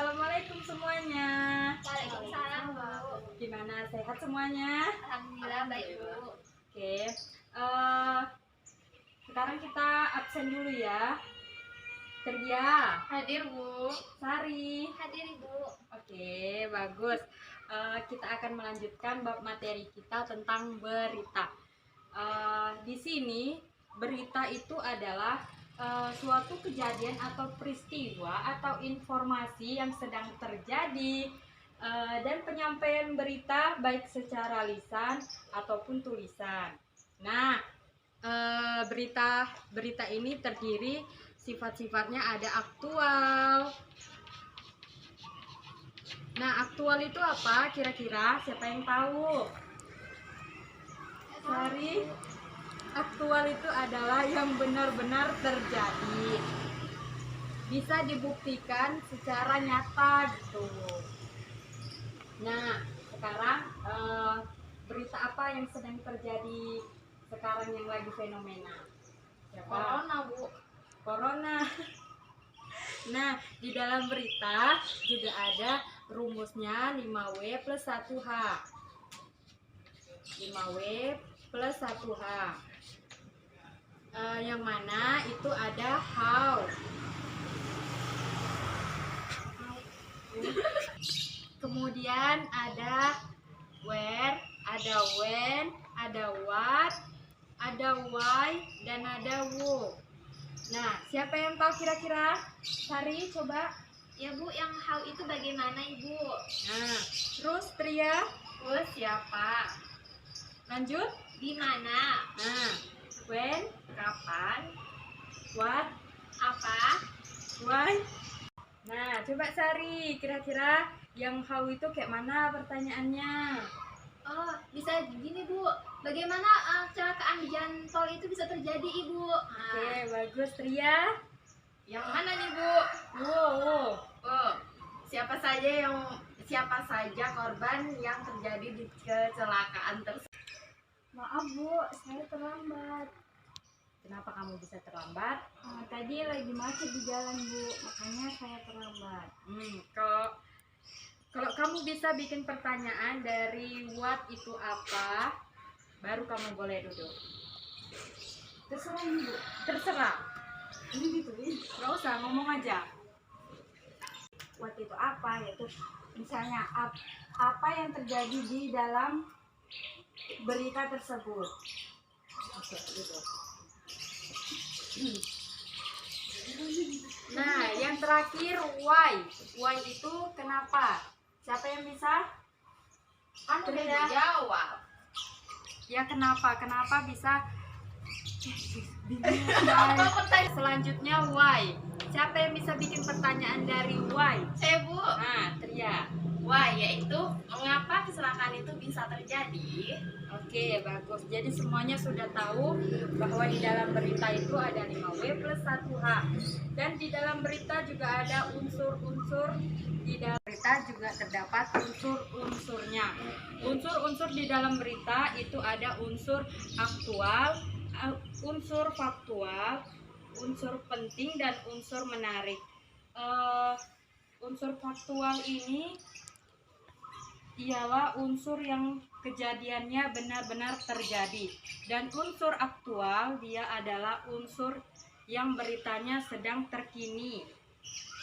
Assalamualaikum semuanya. Waalaikumsalam, Bu. Gimana, sehat semuanya? Alhamdulillah baik, Bu. Oke. Sekarang kita absen dulu ya. Kerja. Hadir, Bu. Sari. Hadir, Bu. Oke, bagus. Kita akan melanjutkan bab materi kita tentang berita. Di sini berita itu adalah suatu kejadian atau peristiwa atau informasi yang sedang terjadi, dan penyampaian berita baik secara lisan ataupun tulisan. Nah, berita ini terdiri sifat-sifatnya ada aktual. Nah, aktual itu apa kira-kira? Siapa yang tahu? Sari? Aktual itu adalah yang benar-benar terjadi, bisa dibuktikan secara nyata gitu. Nah, sekarang berita apa yang sedang terjadi sekarang yang lagi fenomena? Siapa? Corona, Bu. Corona. Nah, di dalam berita juga ada rumusnya 5W plus 1H. 5W plus 1H. Yang mana itu ada how. Kemudian ada where, ada when, ada what, ada why, dan ada who. Nah, siapa yang tahu kira-kira? Sari, coba. Ya, Bu, yang how itu bagaimana, Ibu? Nah, terus Tria, Terus siapa? lanjut. Di mana? Nah, when, Kapan? what, Apa? why. Nah, coba Sari, kira-kira yang how itu kayak mana pertanyaannya? Oh, bisa gini, Bu. Bagaimana kecelakaan di jalan tol itu bisa terjadi, Ibu? Oke, bagus Tria. Yang mana nih, Bu? Wow. Oh, siapa saja korban yang terjadi di kecelakaan tersebut? Maaf, Bu, saya terlambat. Kenapa kamu bisa terlambat? Tadi lagi macet di jalan, Bu, makanya saya terlambat. Kalau kamu bisa bikin pertanyaan dari what itu apa, baru kamu boleh duduk. Terserah, Bu. Terserah. Ini gitu, Gak usah, ngomong aja. What itu apa? Yaitu misalnya apa yang terjadi di dalam berita tersebut. Oke, gitu. Nah, yang terakhir why. Why itu kenapa? Siapa yang bisa? Kan udah Tria. dijawab. Ya kenapa? Kenapa bisa? Selanjutnya why. Siapa yang bisa bikin pertanyaan dari why? Saya, Bu. Nah, Tria. Why, yaitu mengapa kecelakaan itu bisa terjadi? Oke, bagus. Jadi semuanya sudah tahu bahwa di dalam berita itu ada 5W plus 1H. Dan di dalam berita juga ada unsur-unsur. Di dalam berita juga terdapat unsur-unsurnya. Unsur-unsur di dalam berita itu ada unsur aktual, unsur faktual, unsur penting, dan unsur menarik. Unsur faktual ini ialah unsur yang kejadiannya benar-benar terjadi, dan unsur aktual dia adalah unsur yang beritanya sedang terkini,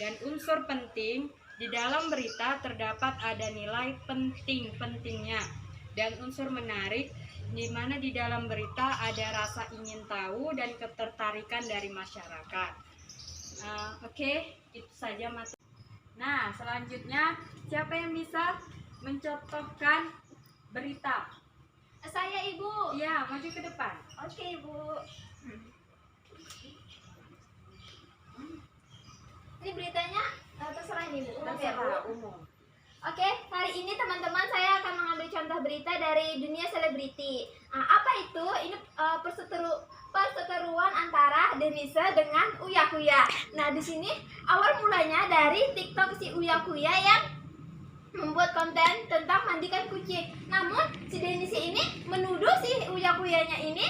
dan unsur penting di dalam berita terdapat ada nilai pentingnya, dan unsur menarik di mana di dalam berita ada rasa ingin tahu dan ketertarikan dari masyarakat. Oke, itu saja materi. Nah, selanjutnya siapa yang bisa mencontohkan berita? Saya, Ibu. Ya, maju ke depan. Oke, Bu. Ini beritanya terserah ini, Bu. Umum ya, Bu? Terserah, umum. Oke, hari ini teman-teman saya akan mengambil contoh berita dari dunia selebriti. Apa itu? Ini perseteruan antara Denise dengan Uya Kuya. Nah, di sini awal mulanya dari TikTok si Uya Kuya yang membuat konten tentang mandikan kucing. Namun si Denise ini menuduh si Uya Kuyanya ini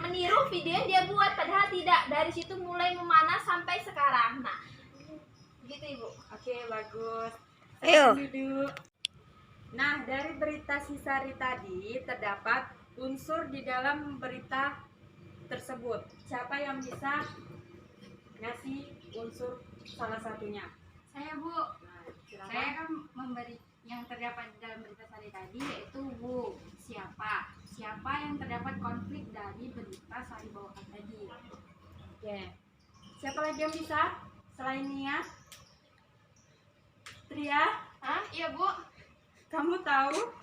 meniru video yang dia buat, padahal tidak. Dari situ mulai memanas sampai sekarang. Nah, gitu, Ibu. Oke, bagus. Ayo. Silakan duduk. Nah, dari berita si Sari tadi terdapat unsur di dalam berita tersebut. Siapa yang bisa ngasih unsur salah satunya? Saya, Bu. Nah, silakan. Saya kan memberi yang terdapat di dalam berita Sari tadi yaitu Bu. Siapa yang terdapat konflik dari berita Sari bawakan tadi. Oke. Siapa lagi yang bisa? Selain Nia? Tria, Hah? Iya, Bu. kamu tahu?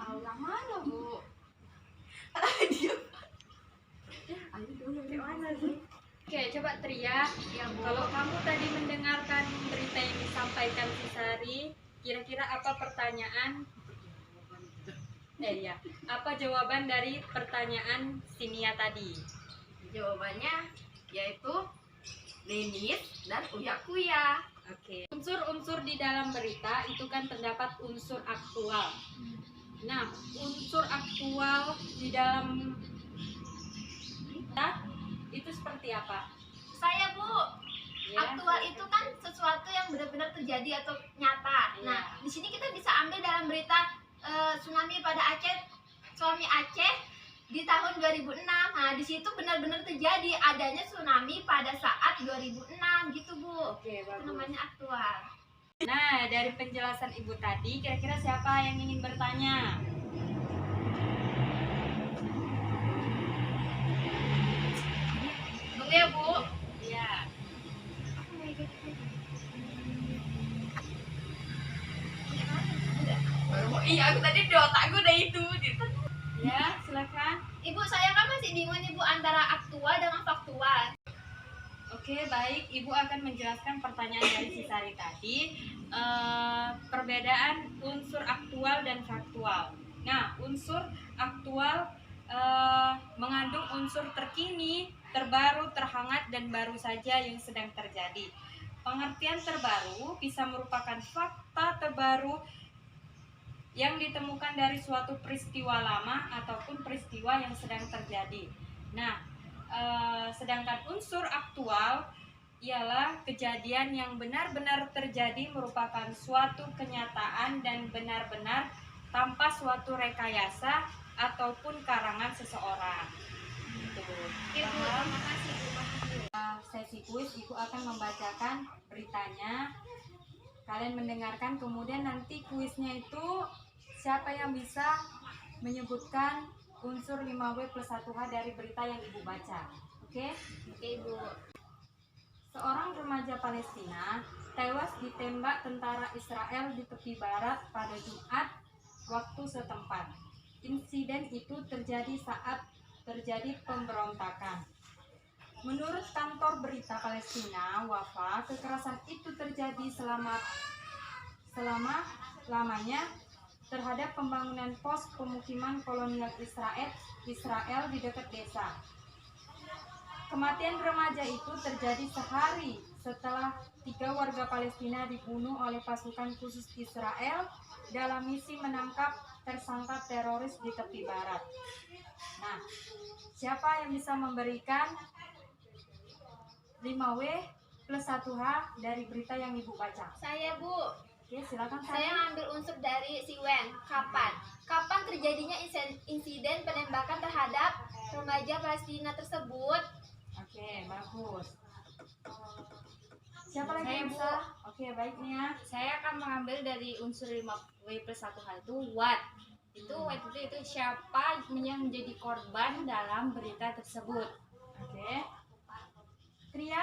Tahu yang mana, Bu? Gimana sih? Oke, coba Tria. Ya, Bu. Kalau kamu tadi mendengarkan berita yang disampaikan si Sari, kira-kira apa pertanyaan? Iya. Apa jawaban dari pertanyaan si Nia tadi? Jawabannya yaitu Denis dan Uya Kuya. Oke. Unsur-unsur di dalam berita itu kan terdapat unsur aktual. Nah, unsur aktual di dalam berita itu seperti apa? Saya, Bu. Ya, Aktual itu kan sesuatu yang benar-benar terjadi atau nyata. Iya. Nah, di sini kita bisa ambil dalam berita tsunami pada Aceh, suami Aceh di tahun 2006. Nah, di situ benar-benar terjadi adanya tsunami pada saat 2006 gitu, Bu. Oke, Itu bagus. namanya aktual. Nah, dari penjelasan Ibu tadi, kira-kira siapa yang ingin bertanya? Tunggu ya, Bu. Iya. Iya, aku tadi di otakku udah itu. Ya, silakan. Ibu, saya kan masih bingung nih, Bu, antara aktual dengan faktual. Oke, baik. Ibu akan menjelaskan pertanyaan dari si Sari tadi. Perbedaan unsur aktual dan faktual. Nah, unsur aktual mengandung unsur terkini, terbaru, terhangat, dan baru saja yang sedang terjadi. Pengertian terbaru bisa merupakan fakta terbaru yang ditemukan dari suatu peristiwa lama ataupun peristiwa yang sedang terjadi. Nah, sedangkan unsur aktual ialah kejadian yang benar-benar terjadi, merupakan suatu kenyataan dan benar-benar tanpa suatu rekayasa ataupun karangan seseorang. Gitu. Oke, Bu. Paham? Terima kasih, Bu. Sesi kuis, Ibu akan membacakan beritanya. Kalian mendengarkan, kemudian nanti kuisnya itu siapa yang bisa menyebutkan unsur 5W plus 1H dari berita yang Ibu baca. Oke? Oke, Bu. Seorang remaja Palestina tewas ditembak tentara Israel di tepi barat pada Jumat waktu setempat. Insiden itu terjadi saat terjadi pemberontakan. Menurut kantor berita Palestina, Wafa, kekerasan itu terjadi selama-lamanya terhadap pembangunan pos pemukiman kolonial Israel di dekat desa. Kematian remaja itu terjadi sehari setelah 3 warga Palestina dibunuh oleh pasukan khusus Israel dalam misi menangkap tersangka teroris di tepi barat. Nah, siapa yang bisa memberikan 5W plus 1H dari berita yang Ibu baca? Saya, Bu. Oke, silakan Saya ngambil unsur dari si Wen. Kapan terjadinya insiden penembakan terhadap remaja Palestina tersebut? Oke, bagus. Siapa lagi Saya, yang Bu. bisa? Oke, baik Nia. Saya akan mengambil dari unsur 5W plus 1H itu what. What itu siapa yang menjadi korban dalam berita tersebut. Oke. Tria?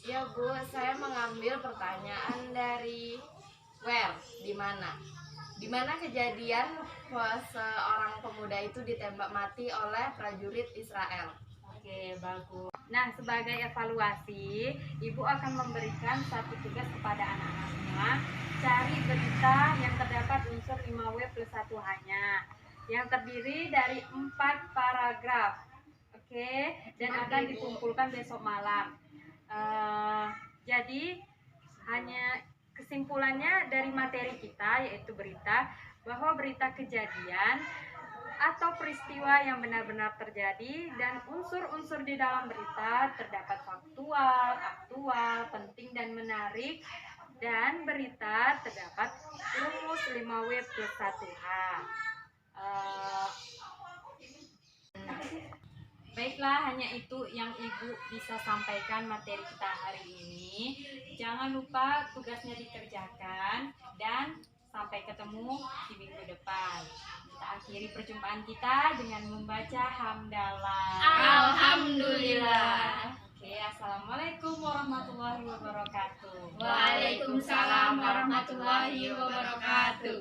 Ya Bu, saya mengambil pertanyaan dari where, di mana? Di mana kejadian seorang pemuda itu ditembak mati oleh prajurit Israel. Oke, bagus. Nah, sebagai evaluasi, Ibu akan memberikan satu tugas kepada anak-anak semua. Cari berita yang terdapat unsur 5W plus 1H-nya yang terdiri dari 4 paragraf. Oke, dan akan dikumpulkan besok malam. Jadi hanya kesimpulannya dari materi kita yaitu berita, bahwa berita kejadian atau peristiwa yang benar-benar terjadi, dan unsur-unsur di dalam berita terdapat faktual, aktual, penting dan menarik, Dan berita terdapat rumus 5W plus 1H. Baiklah, hanya itu yang Ibu bisa sampaikan materi kita hari ini. Jangan lupa tugasnya dikerjakan dan sampai ketemu di minggu depan. Kita akhiri perjumpaan kita dengan membaca hamdalah. Alhamdulillah. Oke, assalamualaikum warahmatullahi wabarakatuh. Waalaikumsalam warahmatullahi wabarakatuh.